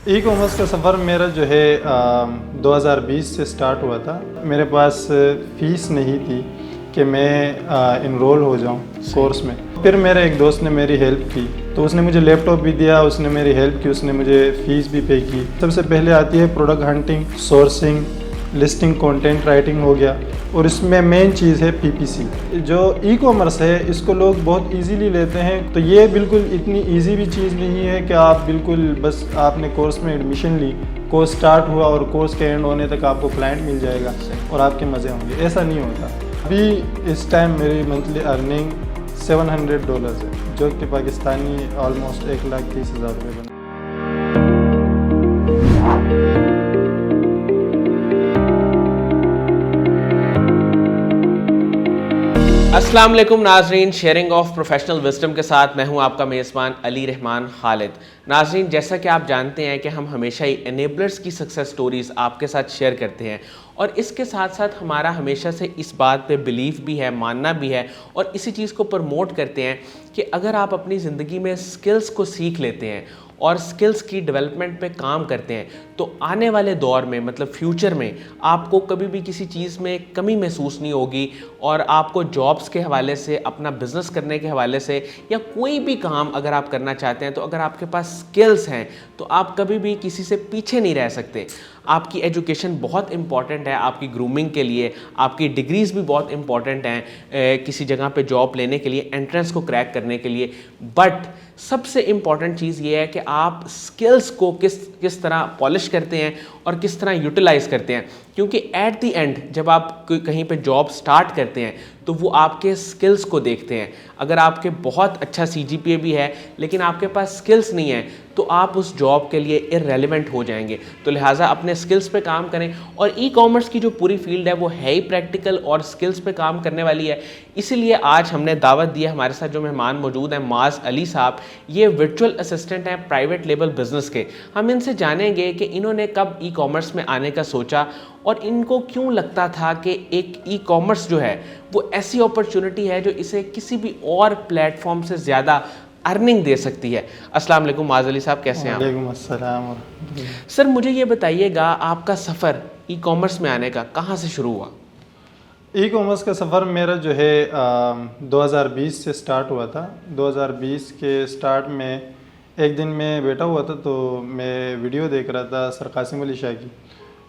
E commerce का सफ़र मेरा जो है 2020 से स्टार्ट हुआ था। मेरे पास फ़ीस नहीं थी कि मैं इनरोल हो जाऊं कोर्स में। फिर मेरे एक दोस्त ने मेरी हेल्प की, तो उसने मुझे लैपटॉप भी दिया, उसने मेरी हेल्प की, उसने मुझे फ़ीस भी पे की। सबसे पहले आती है product hunting, sourcing, listing, content writing हो गया, और इसमें मेन चीज़ है पीपीसी। जो ई कॉमर्स है इसको लोग बहुत इजीली लेते हैं, तो ये बिल्कुल इतनी इजी भी चीज़ नहीं है कि आप बिल्कुल बस आपने कोर्स में एडमिशन ली, कोर्स स्टार्ट हुआ और कोर्स के एंड होने तक आपको क्लाइंट मिल जाएगा और आपके मज़े होंगे। ऐसा नहीं होता। अभी इस टाइम मेरी मंथली अर्निंग $700 है, जो कि पाकिस्तानी ऑलमोस्ट 1,30,000 रुपये बने। अस्सलाम वालेकुम नाजरीन, शेयरिंग ऑफ प्रोफेशनल विजडम के साथ मैं हूं आपका मेज़बान अली रहमान खालिद। नाजरीन, जैसा कि आप जानते हैं कि हम हमेशा ही एनेबलर्स की सक्सेस स्टोरीज़ आपके साथ शेयर करते हैं, और इसके साथ साथ हमारा हमेशा से इस बात पे बिलीफ भी है, मानना भी है, और इसी चीज़ को प्रमोट करते हैं कि अगर आप अपनी ज़िंदगी में स्किल्स को सीख लेते हैं और स्किल्स की डेवलपमेंट पे काम करते हैं, तो आने वाले दौर में मतलब फ्यूचर में आपको कभी भी किसी चीज़ में कमी महसूस नहीं होगी, और आपको जॉब्स के हवाले से, अपना बिज़नेस करने के हवाले से, या कोई भी काम अगर आप करना चाहते हैं, तो अगर आपके पास स्किल्स हैं तो आप कभी भी किसी से पीछे नहीं रह सकते। आपकी एजुकेशन बहुत इंपॉर्टेंट है आपकी ग्रूमिंग के लिए, आपकी डिग्रीज़ भी बहुत इंपॉर्टेंट हैं किसी जगह पे जॉब लेने के लिए, एंट्रेंस को क्रैक करने के लिए, बट सबसे इम्पॉर्टेंट चीज़ ये है कि आप स्किल्स को किस तरह पॉलिश करते हैं और किस तरह यूटिलाइज़ करते हैं, क्योंकि एट द एंड जब आप कहीं पे जॉब स्टार्ट करते हैं तो वो आपके स्किल्स को देखते हैं। अगर आपके बहुत अच्छा CGPA भी है लेकिन आपके पास स्किल्स नहीं है तो आप उस जॉब के लिए इररेलेवेंट हो जाएंगे। तो लिहाजा अपने स्किल्स पे काम करें, और ई कॉमर्स की जो पूरी फील्ड है वो है ही प्रैक्टिकल और स्किल्स पे काम करने वाली है। इसीलिए आज हमने दावत दी है, हमारे साथ जो मेहमान मौजूद हैं माज अली साहब, ये वर्चुअल असिस्टेंट हैं प्राइवेट लेबल बिजनेस के। हम इनसे जानेंगे कि इन्होंने कब ई कॉमर्स में आने का सोचा और इनको क्यों लगता था कि एक ई कॉमर्स जो है वो ऐसी अपॉर्चुनिटी है जो इसे किसी भी और प्लेटफॉर्म से ज़्यादा अर्निंग दे सकती है। अस्सलाम वालेकुम माज अली साहब, कैसे हैं आप? वालेकुम अस्सलाम। सर, मुझे ये बताइएगा आपका सफ़र ई कॉमर्स में आने का कहाँ से शुरू हुआ? ई कॉमर्स का सफ़र मेरा जो है 2020 से स्टार्ट हुआ था। 2020 के स्टार्ट में एक दिन मैं बैठा हुआ था तो मैं वीडियो देख रहा था सर कासिम अली शाह की।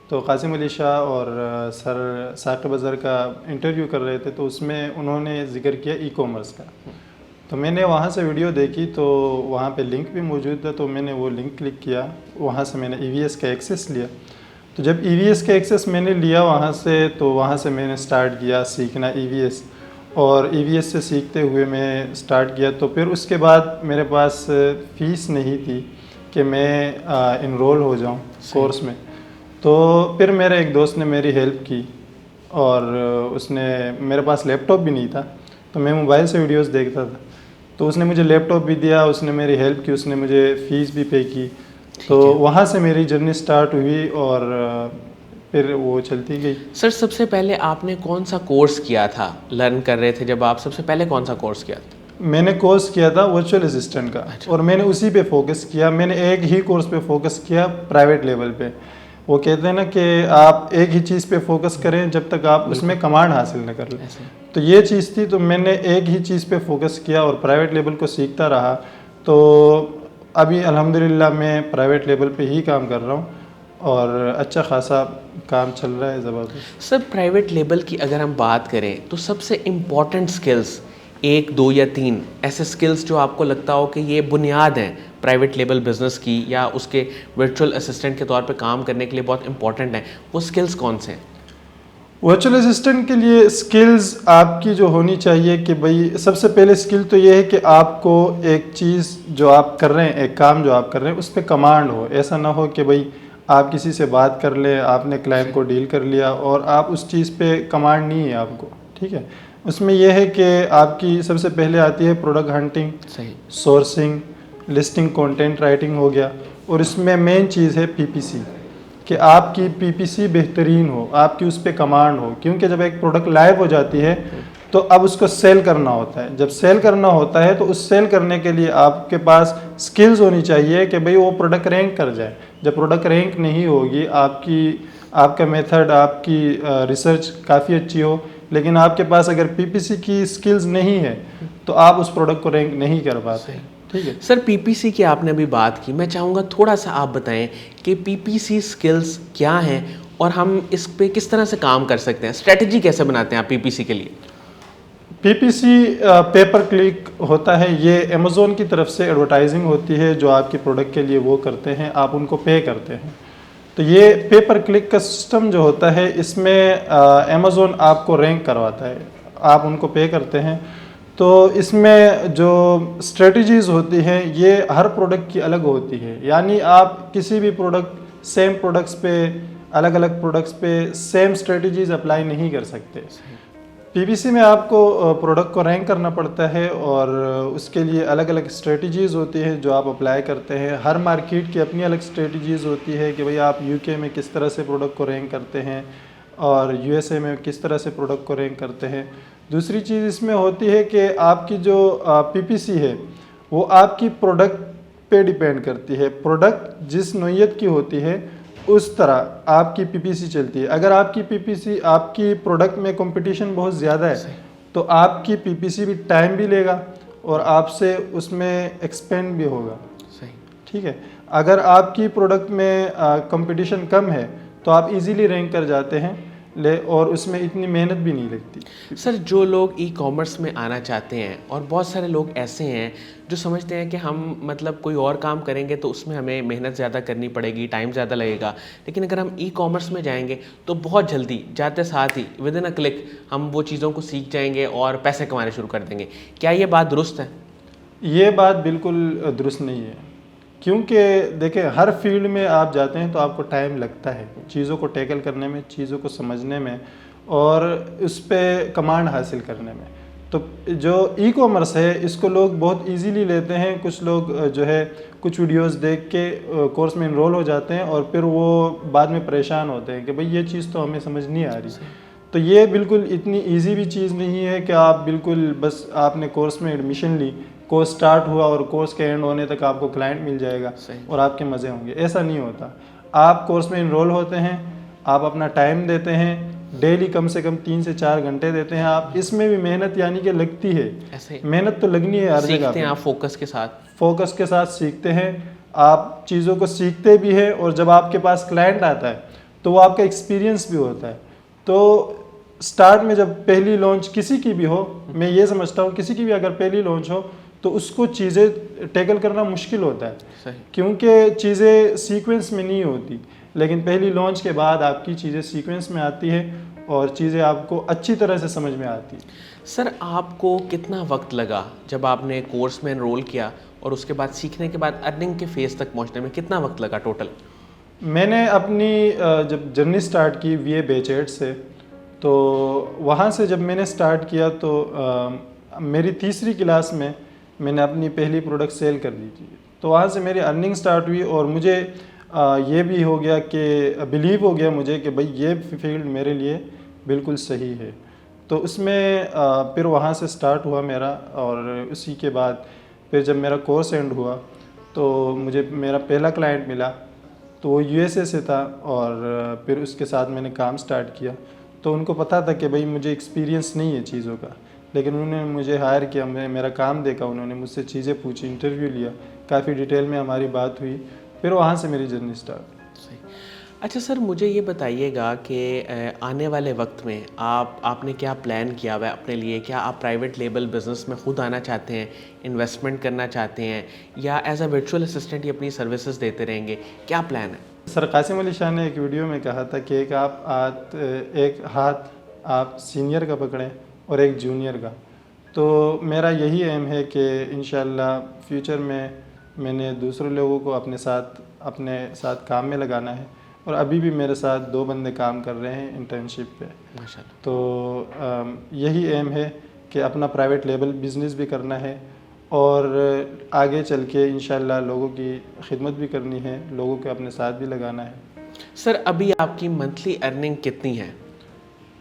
तो कासिम अली शाह और सर साकिब अज़हर का इंटरव्यू कर रहे थे, तो उसमें उन्होंने ज़िक्र किया ई कॉमर्स का। तो मैंने वहाँ से वीडियो देखी, तो वहाँ पे लिंक भी मौजूद था, तो मैंने वो लिंक क्लिक किया। वहाँ से मैंने EVS का एक्सेस लिया। तो जब EVS का एक्सेस मैंने लिया वहाँ से, तो वहाँ से मैंने स्टार्ट किया सीखना EVS, और EVS से सीखते हुए मैं स्टार्ट किया। तो फिर उसके बाद मेरे पास फ़ीस नहीं थी कि मैं इनरोल हो जाऊँ कोर्स में। तो फिर मेरे एक दोस्त ने मेरी हेल्प की, और उसने, मेरे पास लैपटॉप भी नहीं था तो मैं मोबाइल से वीडियोस देखता था, तो उसने मुझे लैपटॉप भी दिया, उसने मेरी हेल्प की, उसने मुझे फ़ीस भी पे की। तो वहाँ से मेरी जर्नी स्टार्ट हुई और फिर वो चलती गई। सर, सबसे पहले आपने कौन सा कोर्स किया था, लर्न कर रहे थे जब आप, सबसे पहले कौन सा कोर्स किया था? मैंने कोर्स किया था वर्चुअल असिस्टेंट का। अच्छा। और मैंने उसी पे फोकस किया। मैंने एक ही कोर्स पे फोकस किया, प्राइवेट लेवल पे। वो कहते हैं ना कि आप एक ही चीज़ पे फोकस करें जब तक आप उसमें कमांड हासिल न कर लें। तो ये चीज़ थी, तो मैंने एक ही चीज़ पे फोकस किया और प्राइवेट लेवल को सीखता रहा। तो अभी अल्हम्दुलिल्लाह मैं प्राइवेट लेवल पे ही काम कर रहा हूँ और अच्छा खासा काम चल रहा है, ज़बरदस्त। सर, प्राइवेट लेवल की अगर हम बात करें तो सबसे इम्पॉर्टेंट स्किल्स, एक, दो या तीन ऐसे स्किल्स जो आपको लगता हो कि ये बुनियाद हैं प्राइवेट लेवल बिजनेस की या उसके वर्चुअल असिस्टेंट के तौर पे काम करने के लिए बहुत इंपॉर्टेंट हैं, वो स्किल्स कौन से हैं? वर्चुअल असिस्टेंट के लिए स्किल्स आपकी जो होनी चाहिए कि भाई सबसे पहले स्किल तो ये है कि आपको एक चीज़ जो आप कर रहे हैं, एक काम जो आप कर रहे हैं, उस पर कमांड हो। ऐसा ना हो कि भाई आप किसी से बात कर ले, आपने क्लाइंट को डील कर लिया और आप उस चीज़ पे कमांड नहीं है आपको, ठीक है। उसमें यह है कि आपकी सबसे पहले आती है प्रोडक्ट हंटिंग, सही, सोर्सिंग, लिस्टिंग, कंटेंट राइटिंग हो गया, और इसमें मेन चीज़ है PPC, कि आपकी PPC बेहतरीन हो, आपकी उस पर कमांड हो। क्योंकि जब एक प्रोडक्ट लाइव हो जाती है तो अब उसको सेल करना होता है। जब सेल करना होता है तो उस सेल करने के लिए आपके पास स्किल्स होनी चाहिए कि भाई वो प्रोडक्ट रैंक कर जाए। जब प्रोडक्ट रैंक नहीं होगी, आपका मेथड, आपकी रिसर्च काफ़ी अच्छी हो, लेकिन आपके पास अगर पीपीसी की स्किल्स नहीं है तो आप उस प्रोडक्ट को रैंक नहीं कर पाते। ठीक है सर, पीपीसी की आपने अभी बात की, मैं चाहूँगा थोड़ा सा आप बताएं कि पीपीसी स्किल्स क्या हैं और हम इस पे किस तरह से काम कर सकते हैं, स्ट्रेटजी कैसे बनाते हैं आप पीपीसी के लिए? पीपीसी पेपर क्लिक होता है, ये अमेज़ोन की तरफ से एडवर्टाइजिंग होती है जो आपके प्रोडक्ट के लिए वो करते हैं, आप उनको पे करते हैं। तो ये पेपर क्लिक का सिस्टम जो होता है, इसमें अमेज़ोन आपको रैंक करवाता है, आप उनको पे करते हैं। तो इसमें जो स्ट्रेटजीज़ होती हैं ये हर प्रोडक्ट की अलग होती है, यानी आप किसी भी प्रोडक्ट, सेम प्रोडक्ट्स पे, अलग अलग प्रोडक्ट्स पे सेम स्ट्रेटजीज़ अप्लाई नहीं कर सकते। पीपीसी में आपको प्रोडक्ट को रैंक करना पड़ता है और उसके लिए अलग अलग स्ट्रेटजीज़ होती है जो आप अप्लाई करते हैं। हर मार्केट की अपनी अलग स्ट्रेटजीज़ होती है कि भाई आप यूके में किस तरह से प्रोडक्ट को रैंक करते हैं और यूएसए में किस तरह से प्रोडक्ट को रैंक करते हैं। दूसरी चीज़ इसमें होती है कि आपकी जो पीपीसी है वो आपकी प्रोडक्ट पे डिपेंड करती है। प्रोडक्ट जिस नौइयत की होती है उस तरह आपकी पीपीसी चलती है। अगर आपकी पीपीसी, आपकी प्रोडक्ट में कंपटीशन बहुत ज़्यादा है तो आपकी पीपीसी भी टाइम भी लेगा और आपसे उसमें एक्सपेंड भी होगा। सही। ठीक है, अगर आपकी प्रोडक्ट में कंपटीशन कम है तो आप इजीली रैंक कर जाते हैं और उसमें इतनी मेहनत भी नहीं लगती। सर, जो लोग ई कॉमर्स में आना चाहते हैं, और बहुत सारे लोग ऐसे हैं जो समझते हैं कि हम मतलब कोई और काम करेंगे तो उसमें हमें मेहनत ज़्यादा करनी पड़ेगी, टाइम ज़्यादा लगेगा, लेकिन अगर हम ई कॉमर्स में जाएंगे तो बहुत जल्दी, जाते साथ ही विद इन अ क्लिक हम वो चीज़ों को सीख जाएंगे और पैसे कमाने शुरू कर देंगे। क्या ये बात दुरुस्त है? ये बात बिल्कुल दुरुस्त नहीं है, क्योंकि देखिए हर फील्ड में आप जाते हैं तो आपको टाइम लगता है चीज़ों को टैकल करने में, चीज़ों को समझने में और उस पर कमांड हासिल करने में। तो जो ई कॉमर्स है इसको लोग बहुत इजीली लेते हैं। कुछ लोग जो है कुछ वीडियोस देख के कोर्स में इनरोल हो जाते हैं और फिर वो बाद में परेशान होते हैं कि भाई ये चीज़ तो हमें समझ नहीं आ रही। तो ये बिल्कुल इतनी ईजी भी चीज़ नहीं है कि आप बिल्कुल बस आपने कोर्स में एडमिशन ली, कोर्स स्टार्ट हुआ और कोर्स के एंड होने तक आपको क्लाइंट मिल जाएगा और आपके मज़े होंगे। ऐसा नहीं होता। आप कोर्स में इनरोल होते हैं, आप अपना टाइम देते हैं, डेली कम से कम 3 से 4 घंटे देते हैं आप। इसमें भी मेहनत यानी कि लगती है, मेहनत तो लगनी है हर जगह पे। आप फोकस के साथ सीखते हैं, आप चीज़ों को सीखते भी हैं और जब आपके पास क्लाइंट आता है तो वो आपका एक्सपीरियंस भी होता है। तो स्टार्ट में जब पहली लॉन्च किसी की भी हो, मैं ये समझता हूँ किसी की भी अगर पहली लॉन्च हो तो उसको चीज़ें टैकल करना मुश्किल होता है, क्योंकि चीज़ें सीक्वेंस में नहीं होती। लेकिन पहली लॉन्च के बाद आपकी चीज़ें सीक्वेंस में आती है और चीज़ें आपको अच्छी तरह से समझ में आती है। सर, आपको कितना वक्त लगा जब आपने कोर्स में एनरोल किया और उसके बाद सीखने के बाद अर्निंग के फेज तक पहुंचने में कितना वक्त लगा टोटल? मैंने अपनी जब जर्नी स्टार्ट की VA बैच 8 से, तो वहाँ से जब मैंने स्टार्ट किया तो मेरी तीसरी क्लास में मैंने अपनी पहली प्रोडक्ट सेल कर दी थी। तो वहाँ से मेरी अर्निंग स्टार्ट हुई और मुझे ये भी हो गया कि बिलीव हो गया मुझे कि भाई ये फील्ड मेरे लिए बिल्कुल सही है। तो उसमें फिर वहाँ से स्टार्ट हुआ मेरा, और उसी के बाद फिर जब मेरा कोर्स एंड हुआ तो मुझे मेरा पहला क्लाइंट मिला, तो वो USA से था और फिर उसके साथ मैंने काम स्टार्ट किया। तो उनको पता था कि भाई मुझे एक्सपीरियंस नहीं है चीज़ों का, लेकिन उन्होंने मुझे हायर किया, मेरा काम देखा, उन्होंने मुझसे चीज़ें पूछी, इंटरव्यू लिया, काफ़ी डिटेल में हमारी बात हुई, फिर वहाँ से मेरी जर्नी स्टार्ट। अच्छा सर, मुझे ये बताइएगा कि आने वाले वक्त में आपने क्या प्लान किया हुआ है अपने लिए? क्या आप प्राइवेट लेबल बिज़नेस में खुद आना चाहते हैं, इन्वेस्टमेंट करना चाहते हैं, या एज अ वर्चुअल असिस्टेंट ही अपनी सर्विसेज देते रहेंगे? क्या प्लान है? सर कासिम अली शाह ने एक वीडियो में कहा था कि एक हाथ आप सीनियर का पकड़ें और एक जूनियर का। तो मेरा यही एम है कि इंशाल्लाह फ्यूचर में मैंने दूसरे लोगों को अपने साथ काम में लगाना है, और अभी भी मेरे साथ 2 बंदे काम कर रहे हैं इंटर्नशिप पे। माशाल्लाह। तो यही एम है कि अपना प्राइवेट लेबल बिज़नेस भी करना है और आगे चल के इंशाल्लाह लोगों की खिदमत भी करनी है, लोगों के अपने साथ भी लगाना है। सर, अभी आपकी मंथली अर्निंग कितनी है?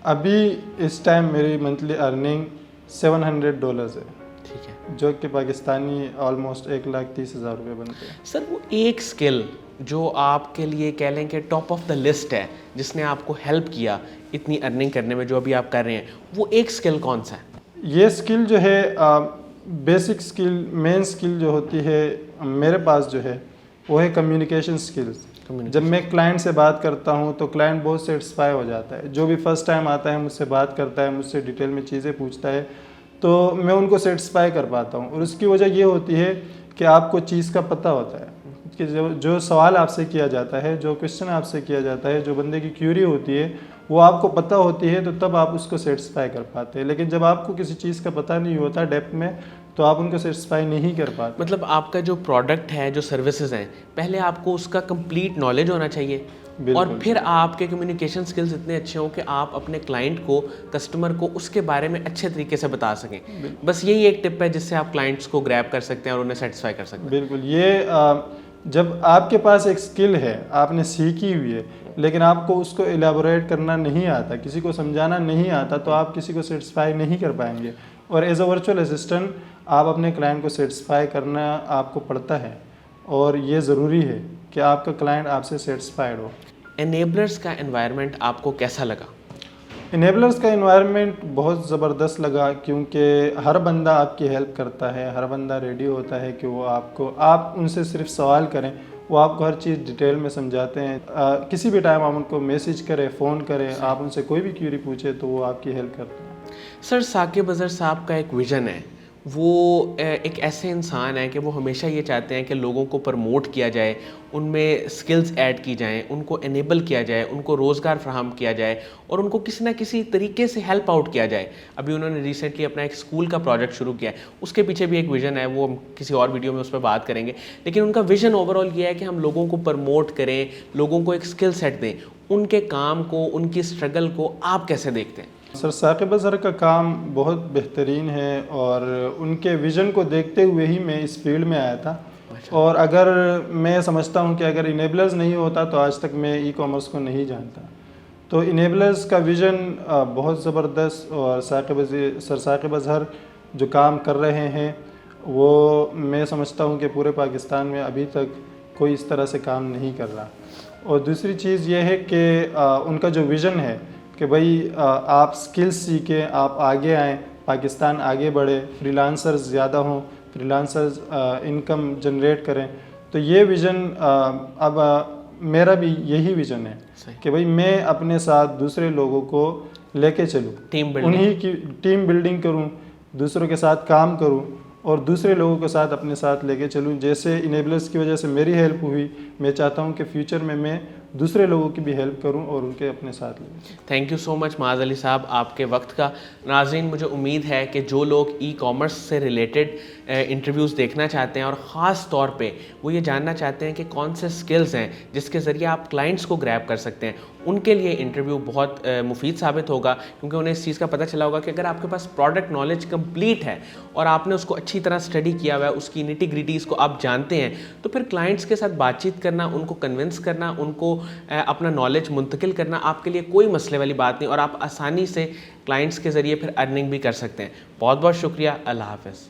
अभी इस टाइम मेरी मंथली अर्निंग $700 है, ठीक है जो कि पाकिस्तानी ऑलमोस्ट 1,30,000 रुपये बनते हैं। सर, वो एक स्किल जो आपके लिए कह लें कि टॉप ऑफ द लिस्ट है, जिसने आपको हेल्प किया इतनी अर्निंग करने में, जो अभी आप कर रहे हैं, वो एक स्किल कौन सा है? ये स्किल जो है बेसिक स्किल, मेन स्किल जो होती है मेरे पास जो है वो है कम्युनिकेशन स्किल्स। जब मैं क्लाइंट से बात करता हूँ तो क्लाइंट बहुत सेटिस्फाई हो जाता है। जो भी फर्स्ट टाइम आता है मुझसे बात करता है, मुझसे डिटेल में चीज़ें पूछता है, तो मैं उनको सेटिस्फाई कर पाता हूँ। और उसकी वजह ये होती है कि आपको चीज़ का पता होता है कि जो सवाल आपसे किया जाता है, जो क्वेश्चन आपसे किया जाता है, जो बंदे की क्यूरी होती है, वो आपको पता होती है, तो तब आप उसको सेटिस्फाई कर पाते हैं। लेकिन जब आपको किसी चीज़ का पता नहीं होता डेप्थ में, तो आप उनको सेटिस्फाई नहीं कर पाते। मतलब आपका जो प्रोडक्ट है, जो सर्विसेज हैं, पहले आपको उसका कंप्लीट नॉलेज होना चाहिए, और फिर आपके कम्युनिकेशन स्किल्स इतने अच्छे हों कि आप अपने क्लाइंट को, कस्टमर को उसके बारे में अच्छे तरीके से बता सकें। बस यही एक टिप है जिससे आप क्लाइंट्स को ग्रैब कर सकते हैं और उन्हें सेटिस्फाई कर सकते हैं। बिल्कुल, ये जब आपके पास एक स्किल है, आपने सीखी हुई है, लेकिन आपको उसको एलेबोरेट करना नहीं आता, किसी को समझाना नहीं आता, तो आप किसी को सेटिस्फाई नहीं कर पाएंगे। और एज अ वर्चुअल असिस्टेंट आप अपने क्लाइंट को सेटिस्फाई करना आपको पड़ता है, और ये ज़रूरी है कि आपका क्लाइंट आपसे सेटिस्फाइड हो। एनेबलर्स का एनवायरनमेंट आपको कैसा लगा? इनेबलर्स का एनवायरनमेंट बहुत ज़बरदस्त लगा, क्योंकि हर बंदा आपकी हेल्प करता है, हर बंदा रेडी होता है कि वो आप उनसे सिर्फ सवाल करें, वो आपको हर चीज़ डिटेल में समझाते हैं। किसी भी टाइम आप उनको मैसेज करें, फ़ोन करें, आप उनसे कोई भी क्यूरी पूछे तो वो आपकी हेल्प करते हैं। सर, साकिब अज़हर साहब का एक विज़न है, वो एक ऐसे इंसान है कि वो हमेशा ये चाहते हैं कि लोगों को प्रमोट किया जाए, उनमें स्किल्स ऐड की जाएं, उनको एनेबल किया जाए, उनको रोज़गार फ्राहम किया जाए, और उनको किसी ना किसी तरीके से हेल्प आउट किया जाए। अभी उन्होंने रिसेंटली अपना एक स्कूल का प्रोजेक्ट शुरू किया है, उसके पीछे भी एक विज़न है, वो हम किसी और वीडियो में उस पर बात करेंगे। लेकिन उनका विज़न ओवरऑल ये है कि हम लोगों को प्रमोट करें, लोगों को एक स्किल सेट दें। उनके काम को, उनकी स्ट्रगल को आप कैसे देखते हैं? सर, साकिब अज़हर का काम बहुत बेहतरीन है, और उनके विज़न को देखते हुए ही मैं इस फील्ड में आया था। और अगर मैं समझता हूँ कि अगर इनेबलर्स नहीं होता तो आज तक मैं ई कॉमर्स को नहीं जानता। तो इनेबलर्स का विज़न बहुत ज़बरदस्त, और सर साकिब अज़हर जो काम कर रहे हैं वो मैं समझता हूँ कि पूरे पाकिस्तान में अभी तक कोई इस तरह से काम नहीं कर रहा। और दूसरी चीज़ ये है कि उनका जो विज़न है कि भाई आप स्किल्स सीखें, आप आगे आएँ, पाकिस्तान आगे बढ़े, फ्रीलांसर्स ज़्यादा हों, फ्रीलांसर्स इनकम जनरेट करें। तो ये विज़न अब मेरा भी यही विज़न है कि भाई मैं अपने साथ दूसरे लोगों को लेके चलूँ, उन्हीं की टीम बिल्डिंग करूँ, दूसरों के साथ काम करूँ, और दूसरे लोगों के साथ अपने साथ लेके चलूँ। जैसे इनेबलर्स की वजह से मेरी हेल्प हुई, मैं चाहता हूँ कि फ्यूचर में मैं दूसरे लोगों की भी हेल्प करूं और उनके अपने साथ लें। Thank you so much Maaz Ali साहब, आपके वक्त का। नाज़रीन, मुझे उम्मीद है कि जो लोग ई कॉमर्स से रिलेटेड इंटरव्यूज़ देखना चाहते हैं, और ख़ास तौर पे वो ये जानना चाहते हैं कि कौन से स्किल्स हैं जिसके ज़रिए आप क्लाइंट्स को ग्रैब कर सकते हैं, उनके लिए इंटरव्यू बहुत मुफीद साबित होगा। क्योंकि उन्हें इस चीज़ का पता चला होगा कि अगर आपके पास प्रोडक्ट नॉलेज कंप्लीट है और आपने उसको अच्छी तरह स्टडी किया हुआ है, उसकी निटी ग्रिटीज़ को आप जानते हैं, तो फिर क्लाइंट्स के साथ बातचीत करना, उनको कन्विंस करना, उनको अपना नॉलेज मुंतकिल करना आपके लिए कोई मसले वाली बात नहीं, और आप आसानी से क्लाइंट्स के ज़रिए फिर अर्निंग भी कर सकते हैं। बहुत बहुत शुक्रिया। अल्लाह हाफ़िज़।